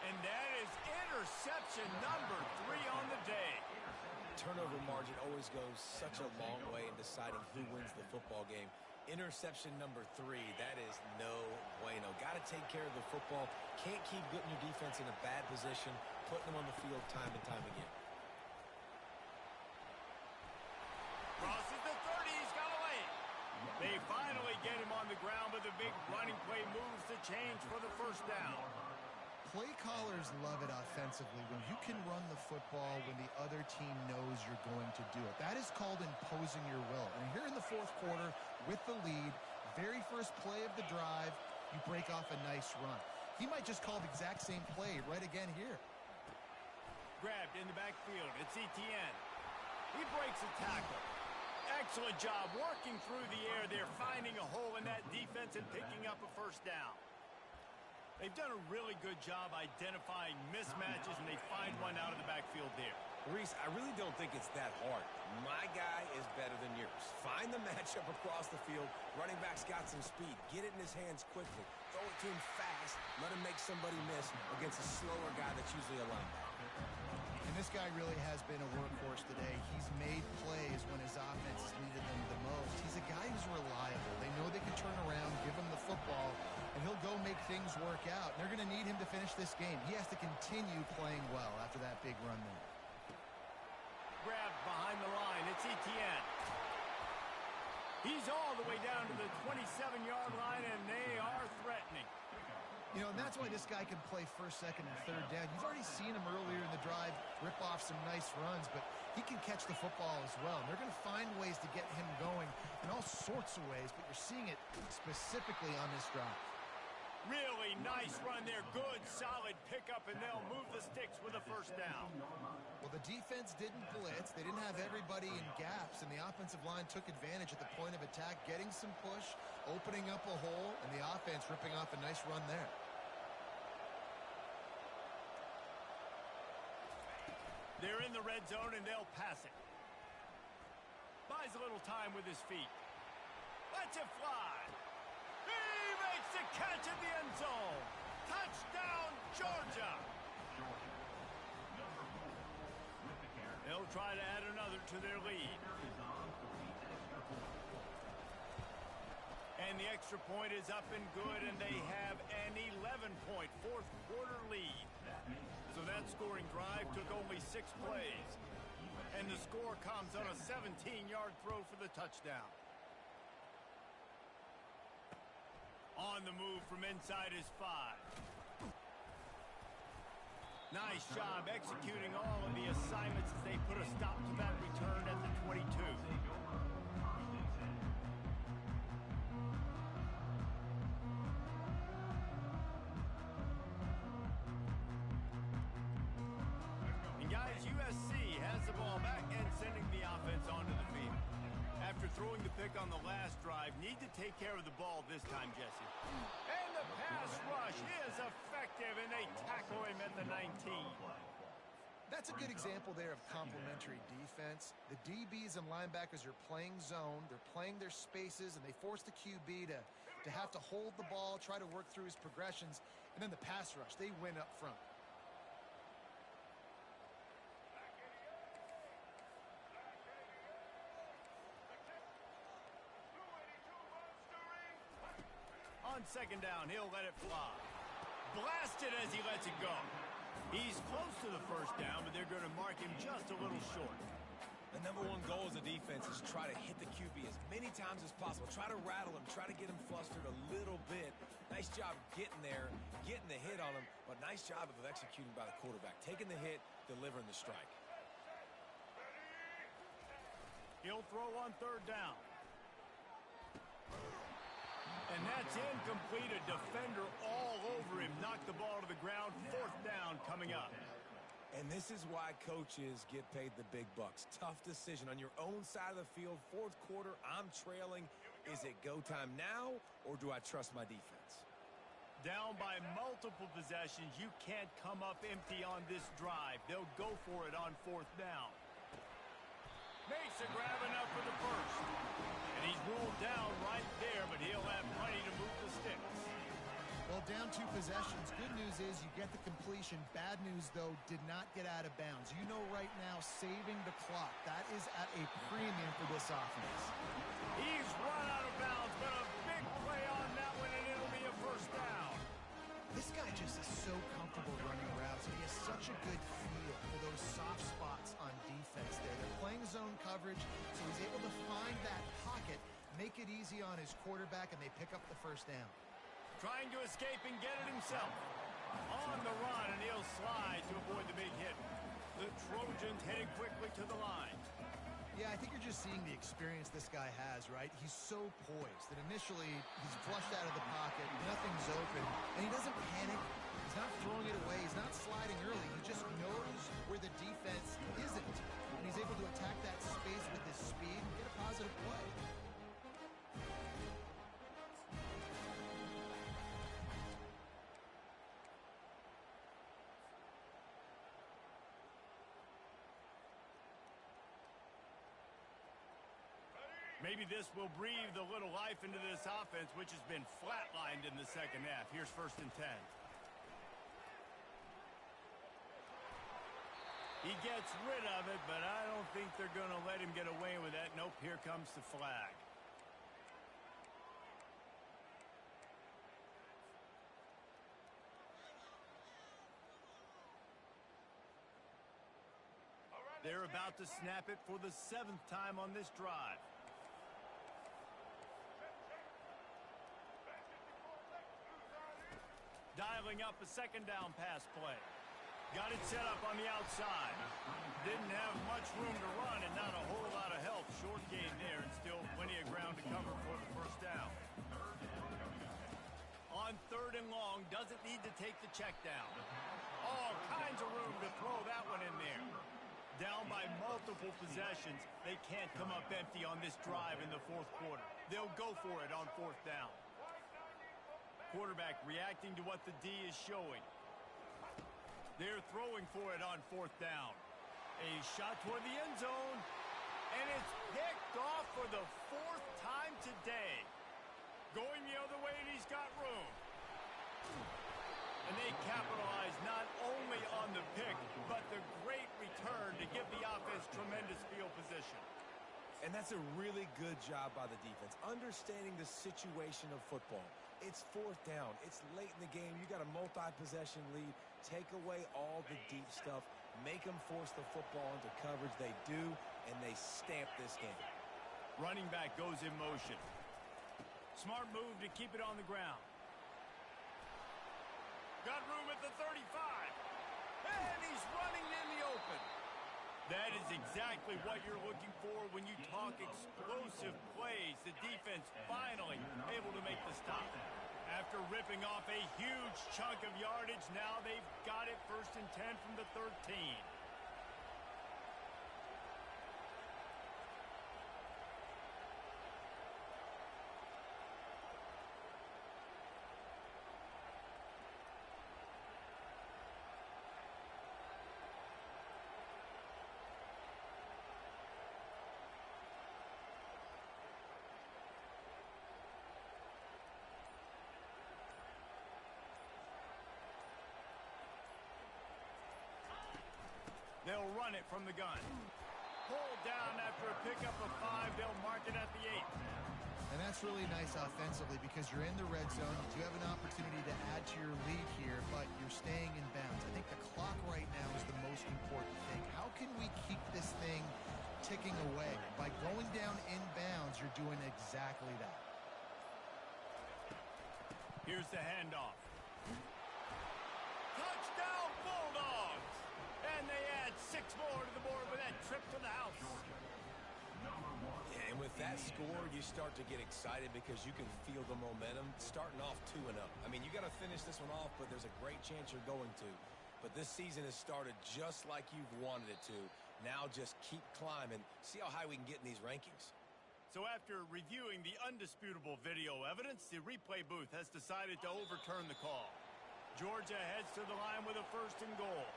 And that is interception number 3 on the day. Turnover margin always goes such a long way in deciding who wins the football game. Interception number 3, that is no bueno. Got to take care of the football. Can't keep putting your defense in a bad position, putting them on the field time and time again. Crosses the 30, he's got away. They finally get him on the ground, but the big running play moves the change for the first down. Play callers love it offensively when you can run the football when the other team knows you're going to do it. That is called imposing your will. And here in the fourth quarter with the lead, very first play of the drive, you break off a nice run. He might just call the exact same play right again here. Grabbed in the backfield. It's Etienne. He breaks a tackle. Excellent job working through the air there, finding a hole in that defense and picking up a first down. They've done a really good job identifying mismatches, and they find one out of the backfield there. Reese, I really don't think it's that hard. My guy is better than yours. Find the matchup across the field. Running back's got some speed. Get it in his hands quickly. Throw it to him fast. Let him make somebody miss against a slower guy that's usually a linebacker. And this guy really has been a workhorse today. He's made plays when his offense has needed them the most. He's a guy who's reliable. They know they can turn around, give him the football, and he'll go make things work out. They're going to need him to finish this game. He has to continue playing well after that big run there. Grabbed behind the line. It's Etienne. He's all the way down to the 27-yard line, and they are threatening. You know, and that's why this guy can play first, second, and third down. You've already seen him earlier in the drive rip off some nice runs, but he can catch the football as well. And they're going to find ways to get him going in all sorts of ways, but you're seeing it specifically on this drive. Really nice run there. Good, solid pickup, and they'll move the sticks with a first down. Well, the defense didn't blitz. They didn't have everybody in gaps, and the offensive line took advantage at the point of attack, getting some push, opening up a hole, and the offense ripping off a nice run there. They're in the red zone, and they'll pass it. Buys a little time with his feet. Lets it fly. He makes the catch in the end zone. Touchdown, Georgia. They'll try to add another to their lead. And the extra point is up and good, and they have an 11-point fourth quarter lead. So that scoring drive took only 6 plays. And the score comes on a 17-yard throw for the touchdown. On the move from inside his 5. Nice job executing all of the assignments as they put a stop to that return at the 22. And guys, USC has the ball back and sending the offense onto the field. After throwing the pick on the last drive, need to take care of the ball this time, Jesse. And the pass rush is effective, and they tackle him at the 19. That's a good example there of complementary defense. The DBs and linebackers are playing zone. They're playing their spaces, and they force the QB to have to hold the ball, try to work through his progressions, and then the pass rush. They win up front. On second down, he'll let it fly. Blasted as he lets it go. He's close to the first down, but they're going to mark him just a little short. The number one goal as a defense is try to hit the QB as many times as possible. Try to rattle him. Try to get him flustered a little bit. Nice job getting there, getting the hit on him, but nice job of executing by the quarterback. Taking the hit, delivering the strike. He'll throw on third down. And that's incomplete. A defender all over him. Knocked the ball to the ground. Fourth down coming up. And this is why coaches get paid the big bucks. Tough decision on your own side of the field. Fourth quarter, I'm trailing. Is it go time now, or do I trust my defense? Down by multiple possessions. You can't come up empty on this drive. They'll go for it on fourth down. Makes a grab enough for the first. And he's rolled down right there, but he'll have plenty to move the sticks. Well, down 2 possessions. Good news is you get the completion. Bad news, though, did not get out of bounds. You know right now, saving the clock, that is at a premium for this offense. He's run out of bounds, but a big play on that one, and it'll be a first down. This guy just is so comfortable running routes, and he has such a good feel for those soft spots on defense there. They're playing zone coverage, so he's able to find that pocket, make it easy on his quarterback, and they pick up the first down. Trying to escape and get it himself. On the run, and he'll slide to avoid the big hit. The Trojans heading quickly to the line. Yeah, I think you're just seeing the experience this guy has, right? He's so poised that initially he's flushed out of the pocket, nothing's open, and he doesn't panic. He's not throwing it away. He's not sliding early. He just knows where the defense isn't, and he's able to attack that space with his speed and get a positive play. Maybe this will breathe a little life into this offense, which has been flatlined in the second half. Here's 1st and 10. He gets rid of it, but I don't think they're going to let him get away with that. Nope, here comes the flag. They're about to snap it for the 7th time on this drive. Dialing up a 2nd down pass play. Got it set up on the outside. Didn't have much room to run and not a whole lot of help. Short gain there and still plenty of ground to cover for the first down. On 3rd and long, doesn't need to take the check down. All kinds of room to throw that one in there. Down by multiple possessions, they can't come up empty on this drive in the 4th quarter. They'll go for it on 4th down. Quarterback reacting to what the D is showing. They're throwing for it on 4th down. A shot toward the end zone, and it's picked off for the 4th time today. Going the other way, and he's got room. And they capitalize not only on the pick, but the great return to give the offense tremendous field position. And that's a really good job by the defense, understanding the situation of football. It's 4th down. It's late in the game. You got a multi-possession lead. Take away all the deep stuff. Make them force the football into coverage. They do, and they stamp this game. Running back goes in motion. Smart move to keep it on the ground. Got room at the 35. And he's running in the open. That is exactly what you're looking for when you talk explosive plays. The defense finally able to make the stop. After ripping off a huge chunk of yardage, now they've got it 1st and 10 from the 13. They'll run it from the gun. Pulled down after a pickup of 5. They'll mark it at the 8. And that's really nice offensively because you're in the red zone. You do have an opportunity to add to your lead here, but you're staying in bounds. I think the clock right now is the most important thing. How can we keep this thing ticking away? By going down in bounds, you're doing exactly that. Here's the handoff. Touchdown Bulldogs! And they add 6 more to the board with that trip to the house. Yeah, and with that score, you start to get excited because you can feel the momentum starting off 2-0. I mean, you got to finish this one off, but there's a great chance you're going to. But this season has started just like you've wanted it to. Now just keep climbing. See how high we can get in these rankings. So after reviewing the undisputable video evidence, the replay booth has decided to overturn the call. Georgia heads to the line with a 1st and goal.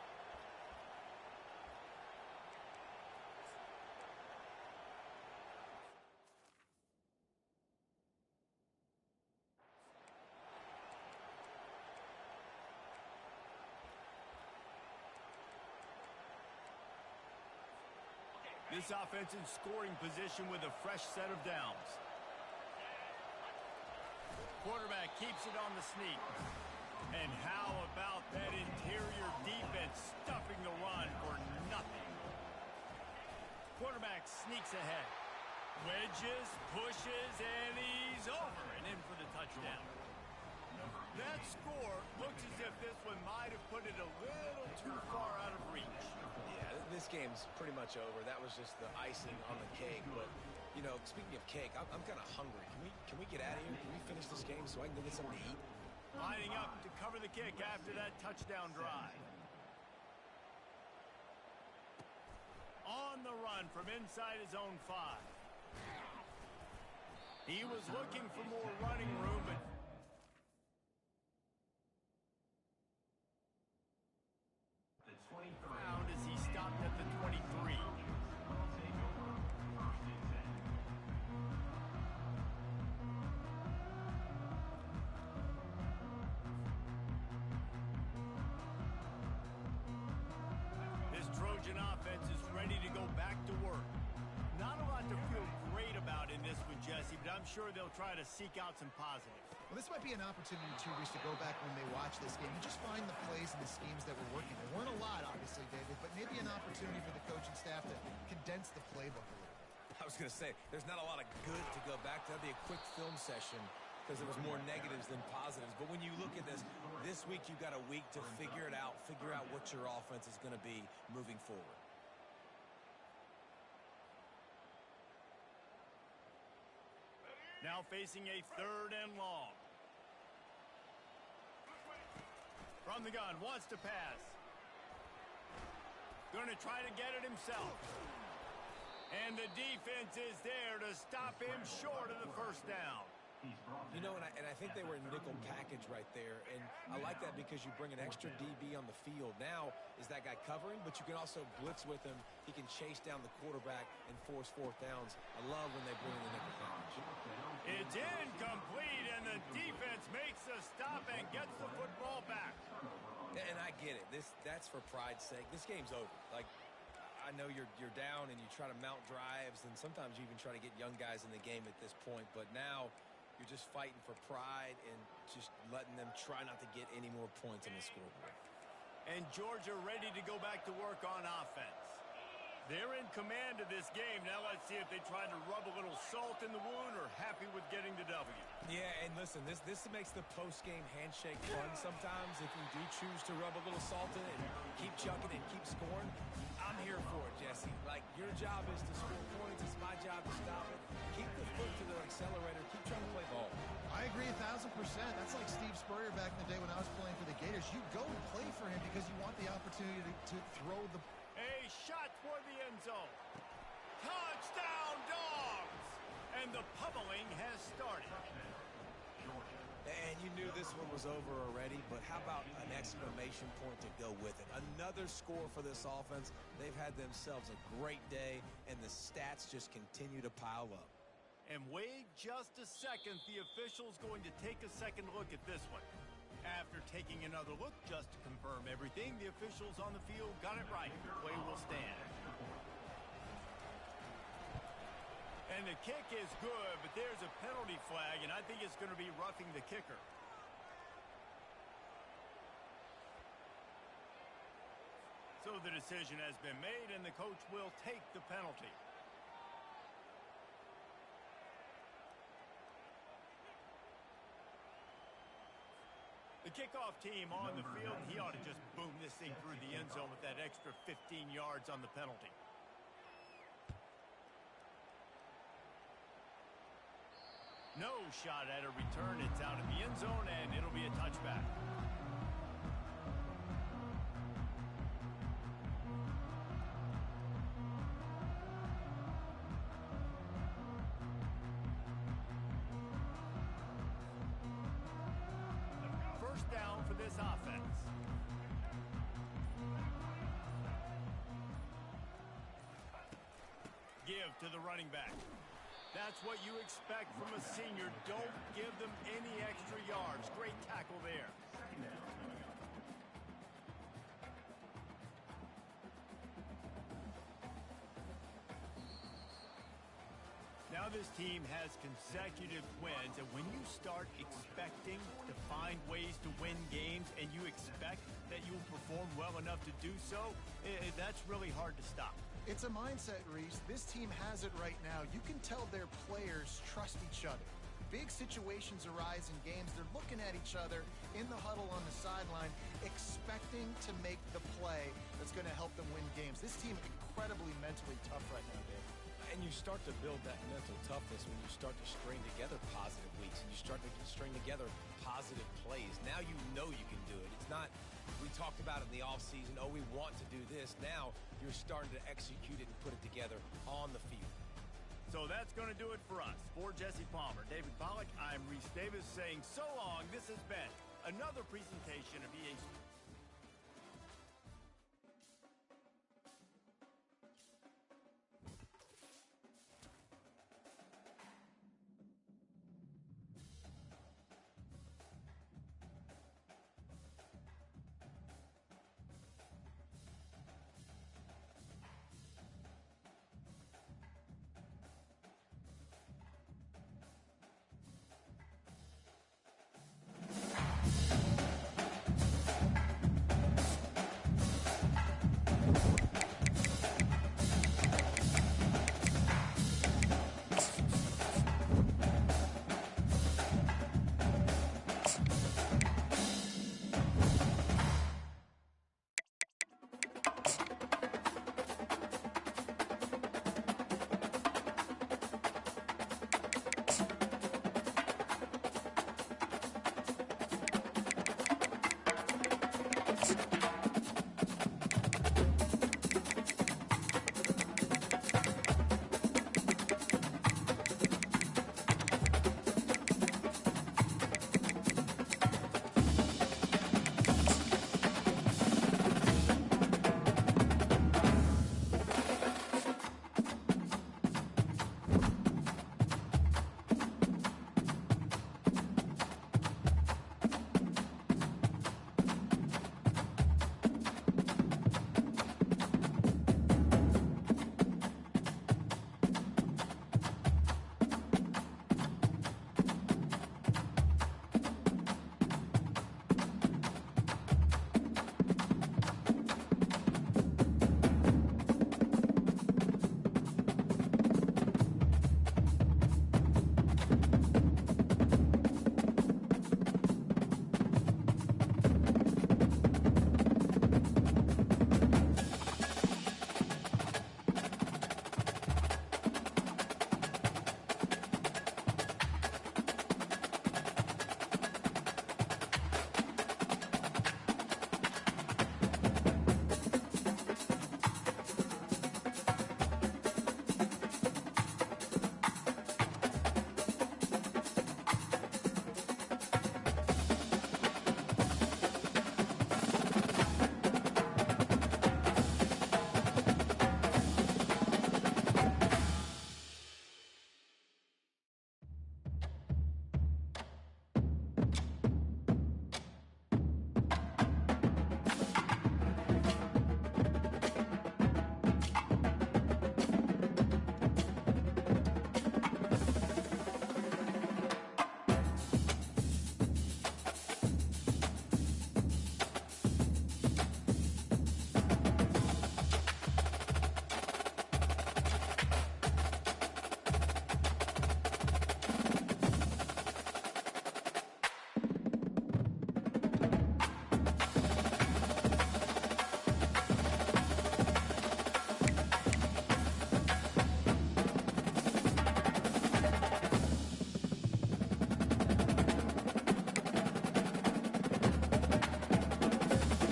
This offense in scoring position with a fresh set of downs. Quarterback keeps it on the sneak. And how about that interior defense stuffing the run for nothing? Quarterback sneaks ahead. Wedges, pushes, and he's over and in for the touchdown. That score looks as if this one might have put it a little too far out of reach. Yeah, this game's pretty much over. That was just the icing on the cake. But, you know, speaking of cake, I'm kind of hungry. Can we get out of here? Can we finish this game so I can go get something to eat? Lining up to cover the kick after that touchdown drive. On the run from inside his own 5. He was looking for more running room, but found as he stopped at the 23. This Trojan offense is ready to go back to work. Not a lot to feel great about in this one, Jesse, but I'm sure they'll try to seek out some positives. Well, this might be an opportunity, too, Reese, to go back when they watch this game and just find the plays and the schemes that were working. There weren't a lot, obviously, David, but maybe an opportunity for the coaching staff to condense the playbook a little bit. I was going to say, there's not a lot of good to go back to. That'd be a quick film session because there was more negatives than positives. But when you look at this week you've got a week to figure it out, figure out what your offense is going to be moving forward. Now facing a 3rd and long. From the gun, wants to pass. Going to try to get it himself. And the defense is there to stop him short of the first down. You know, and I think they were in nickel package right there, and I like that because you bring an extra DB on the field. Now, is that guy covering, but you can also blitz with him. He can chase down the quarterback and force 4th downs. I love when they bring in the nickel package. It's incomplete, and the defense makes a stop and gets the football back. And I get it. That's for pride's sake. This game's over. Like, I know you're down and you try to mount drives, and sometimes you even try to get young guys in the game at this point, but now you're just fighting for pride and just letting them try not to get any more points on the scoreboard. And Georgia ready to go back to work on offense. They're in command of this game. Now let's see if they try to rub a little salt in the wound or happy with getting the W. Yeah, and listen, this makes the post-game handshake fun sometimes if you do choose to rub a little salt in it and keep chucking and keep scoring. I'm here for it, Jesse. Like, your job is to score points. It's my job to stop it. Keep the foot to the accelerator. Keep trying to play ball. I agree 1,000%. That's like Steve Spurrier back in the day when I was playing for the Gators. You go and play for him because you want the opportunity to throw the... A shot toward the end zone. Touchdown, Dogs! And the pummeling has started. And you knew this one was over already, but how about an exclamation point to go with it? Another score for this offense. They've had themselves a great day, and the stats just continue to pile up. And wait just a second. The official's going to take a second look at this one. After taking another look just to confirm everything, the officials on the field got it right. Play will stand. And the kick is good, but there's a penalty flag, and I think it's going to be roughing the kicker. So the decision has been made, and the coach will take the penalty. The kickoff team on the field, he ought to just boom this thing through the end zone with that extra 15 yards on the penalty. No shot at a return. It's out of the end zone, and it'll be a touchback. First down for this offense. Give to the running back. That's what you expect from a senior. Don't give them any extra yards. Great tackle there. his team has consecutive wins, and when you start expecting to find ways to win games and you expect that you will perform well enough to do so, that's really hard to stop. It's a mindset, Reese. This team has it right now. You can tell their players trust each other. Big situations arise in games. They're looking at each other in the huddle on the sideline, expecting to make the play that's going to help them win games. This team incredibly mentally tough right now, Dave. And you start to build that mental toughness when you start to string together positive weeks and you start to string together positive plays. Now you know you can do it. It's not, we talked about it in the offseason, oh, we want to do this. Now you're starting to execute it and put it together on the field. So that's going to do it for us. For Jesse Palmer, David Pollack, I'm Reese Davis saying so long. This has been another presentation of EA Sports.